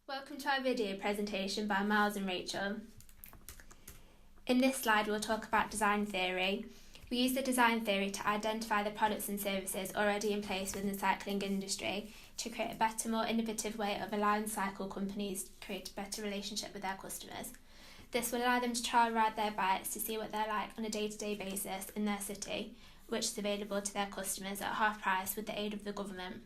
Welcome to our video presentation by Miles and Rachel. In this slide we'll talk about design theory. We use the design theory to identify the products and services already in place within the cycling industry to create a better, more innovative way of allowing cycle companies to create a better relationship with their customers. This will allow them to trial ride their bikes to see what they're like on a day-to-day basis in their city, which is available to their customers at half price with the aid of the government.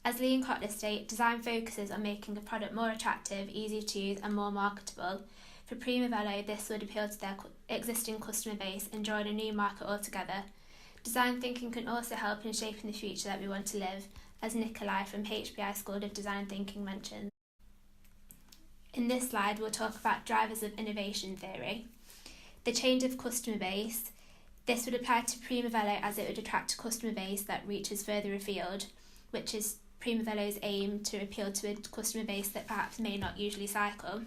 As Lee and Kotler state, design focuses on making a product more attractive, easier to use and more marketable. For Prima Velo, this would appeal to their existing customer base and draw in a new market altogether. Design thinking can also help in shaping the future that we want to live, as Nikolai from HBI School of Design Thinking mentions. In this slide, we'll talk about drivers of innovation theory. The change of customer base. This would apply to Prima Velo as it would attract a customer base that reaches further afield, which is Prima Velo's aim to appeal to a customer base that perhaps may not usually cycle.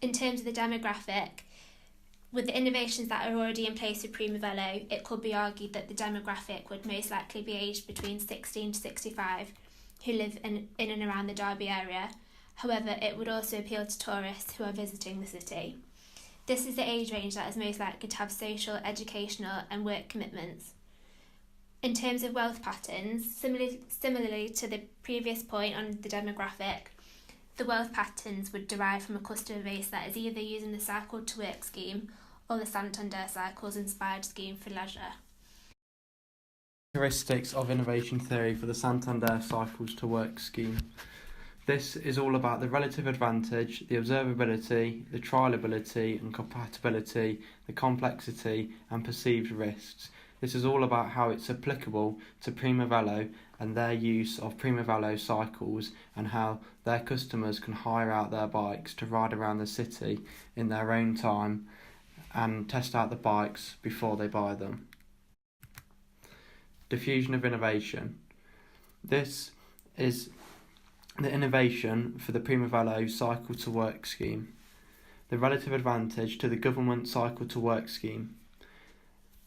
In terms of the demographic, with the innovations that are already in place with Prima Velo, it could be argued that the demographic would most likely be aged between 16 to 65 who live in and around the Derby area. However, it would also appeal to tourists who are visiting the city. This is the age range that is most likely to have social, educational and work commitments. In terms of wealth patterns, similarly to the previous point on the demographic, the wealth patterns would derive from a customer base that is either using the Cycle to Work scheme or the Santander Cycles Inspired scheme for leisure. Characteristics of innovation theory for the Santander Cycles to Work scheme. This is all about the relative advantage, the observability, the trialability and compatibility, the complexity and perceived risks. This is all about how it's applicable to Prima Velo and their use of Prima Velo cycles and how their customers can hire out their bikes to ride around the city in their own time and test out the bikes before they buy them. Diffusion of innovation. This is the innovation for the Prima Velo Cycle to Work scheme. The relative advantage to the government Cycle to Work scheme.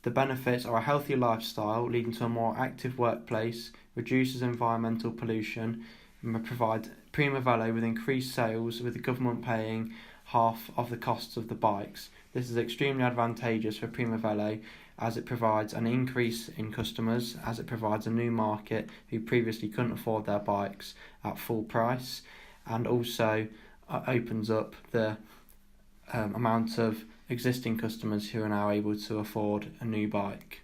The benefits are a healthier lifestyle leading to a more active workplace, reduces environmental pollution, and provide Prima Velo with increased sales with the government paying half of the costs of the bikes. This is extremely advantageous for Prima Velo as it provides an increase in customers, as it provides a new market who previously couldn't afford their bikes at full price, and also opens up the amount of existing customers who are now able to afford a new bike.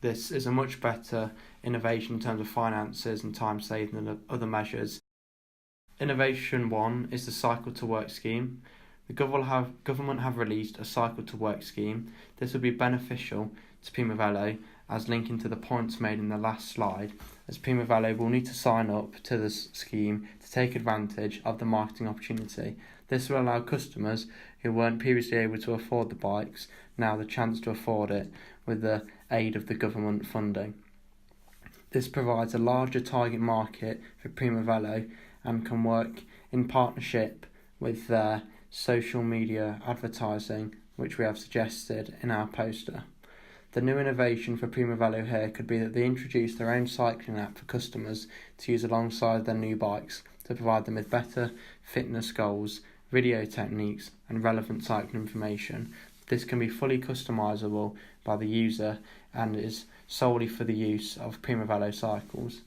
This is a much better innovation in terms of finances and time saving than other measures. Innovation 1 is the Cycle to Work scheme. The government have released a Cycle to Work scheme. This will be beneficial to Prima Velo, as linking to the points made in the last slide, as Prima Velo will need to sign up to this scheme to take advantage of the marketing opportunity. This will allow customers who weren't previously able to afford the bikes now the chance to afford it with the aid of the government funding. This provides a larger target market for Prima Velo and can work in partnership with their social media advertising, which we have suggested in our poster. The new innovation for Prima Velo here could be that they introduce their own cycling app for customers to use alongside their new bikes to provide them with better fitness goals, video techniques and relevant cycling information. This can be fully customisable by the user and is solely for the use of Prima Velo cycles.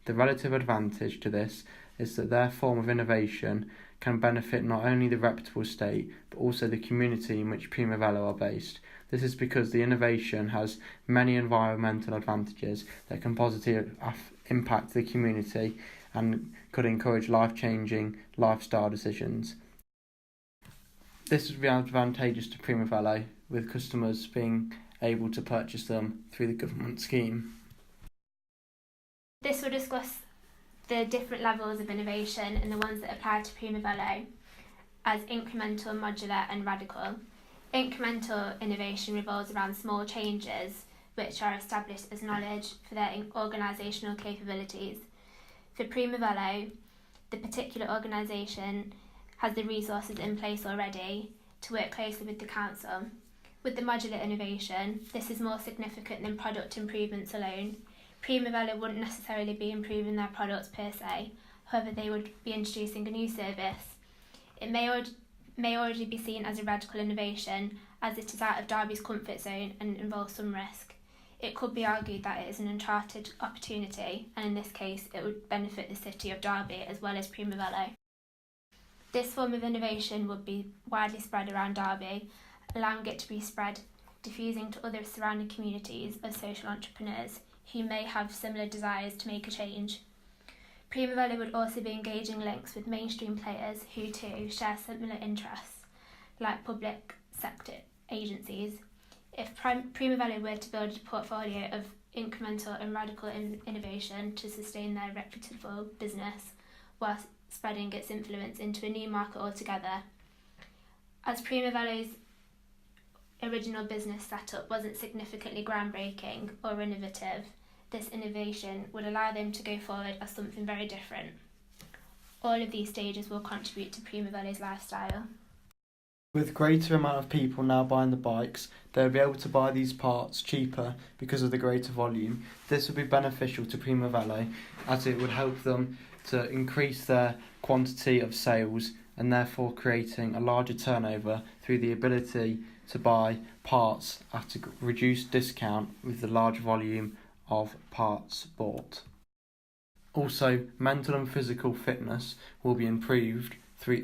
The relative advantage to this is that their form of innovation can benefit not only the reputable state but also the community in which Prima Velo are based. This is because the innovation has many environmental advantages that can positively impact the community and could encourage life-changing lifestyle decisions. This would be advantageous to Prima Velo, with customers being able to purchase them through the government scheme. This will discuss the different levels of innovation and the ones that apply to Prima Velo as incremental, modular and radical. Incremental innovation revolves around small changes which are established as knowledge for their organisational capabilities. For Prima Velo, the particular organisation has the resources in place already to work closely with the council. With the modular innovation, this is more significant than product improvements alone. Prima Velo wouldn't necessarily be improving their products per se. However, they would be introducing a new service. It may already be seen as a radical innovation, as it is out of Derby's comfort zone and involves some risk. It could be argued that it is an uncharted opportunity, and in this case it would benefit the city of Derby as well as Prima Velo. This form of innovation would be widely spread around Derby, allowing it to be spread, diffusing to other surrounding communities of social entrepreneurs who may have similar desires to make a change. Prima Velo would also be engaging links with mainstream players who too share similar interests, like public sector agencies. If Prima Velo were to build a portfolio of incremental and radical innovation to sustain their reputable business, whilst spreading its influence into a new market altogether. As Prima Velo's original business setup wasn't significantly groundbreaking or innovative, this innovation would allow them to go forward as something very different. All of these stages will contribute to Prima Velo's lifestyle. With greater amount of people now buying the bikes, they'll be able to buy these parts cheaper because of the greater volume. This would be beneficial to Prima Velo, as it would help them to increase their quantity of sales and therefore creating a larger turnover through the ability to buy parts at a reduced discount with the large volume of parts bought. Also, mental and physical fitness will be improved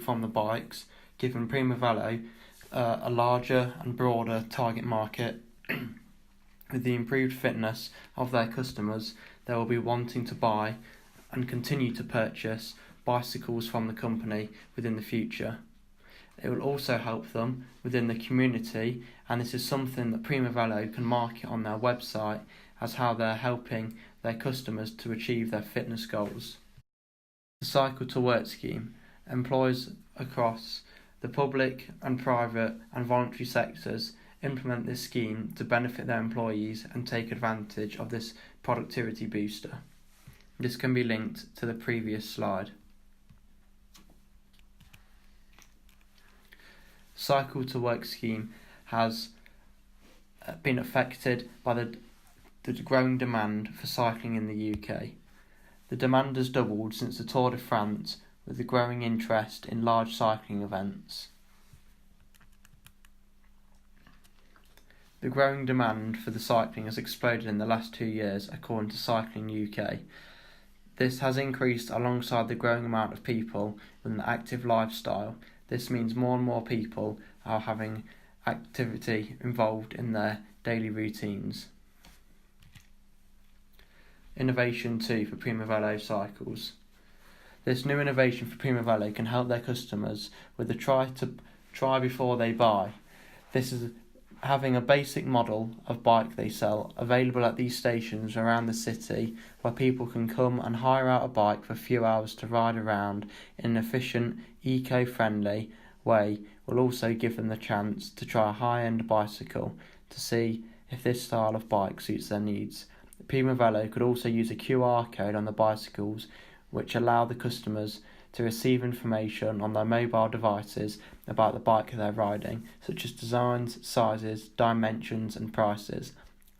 from the bikes, giving Prima Velo a larger and broader target market. With the improved fitness of their customers, they will be wanting to buy and continue to purchase bicycles from the company within the future. It will also help them within the community, and this is something that Prima Velo can market on their website as how they're helping their customers to achieve their fitness goals. The Cycle to Work scheme employs across the public and private and voluntary sectors implement this scheme to benefit their employees and take advantage of this productivity booster. This can be linked to the previous slide. Cycle to Work scheme has been affected by the growing demand for cycling in the UK. The demand has doubled since the Tour de France, with the growing interest in large cycling events. The growing demand for the cycling has exploded in the last 2 years, according to Cycling UK. This has increased alongside the growing amount of people with an active lifestyle. This means more and more people are having activity involved in their daily routines. Innovation 2 for Prima Velo cycles. This new innovation for Prima Velo can help their customers with the try before they buy. This is having a basic model of bike they sell available at these stations around the city, where people can come and hire out a bike for a few hours to ride around in an efficient, eco-friendly way. Will also give them the chance to try a high-end bicycle to see if this style of bike suits their needs. Prima Velo could also use a QR code on the bicycles, which allow the customers to receive information on their mobile devices about the bike they're riding, such as designs, sizes, dimensions and prices.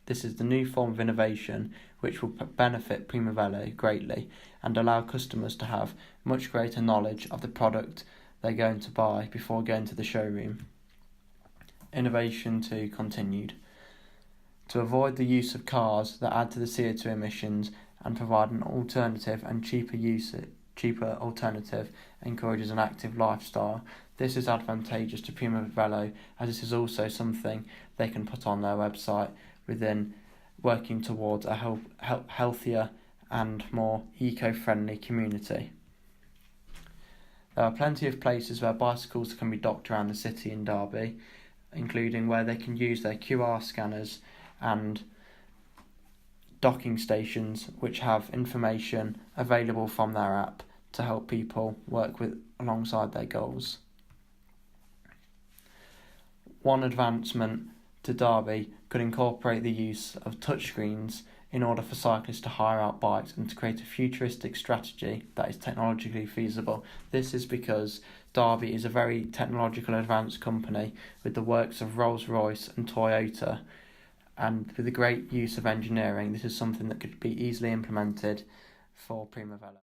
This is the new form of innovation which will benefit Prima Velo greatly and allow customers to have much greater knowledge of the product they're going to buy before going to the showroom. Innovation 2 continued. To avoid the use of cars that add to the CO2 emissions and provide an alternative and cheaper alternative encourages an active lifestyle. This is advantageous to Prima Velo, as this is also something they can put on their website within working towards a healthier and more eco-friendly community. There are plenty of places where bicycles can be docked around the city in Derby, including where they can use their QR scanners and docking stations which have information available from their app to help people work alongside their goals. One advancement to Derby could incorporate the use of touchscreens in order for cyclists to hire out bikes and to create a futuristic strategy that is technologically feasible. This is because Derby is a very technological advanced company with the works of Rolls-Royce and Toyota, and with the great use of engineering, this is something that could be easily implemented for Prima Velo.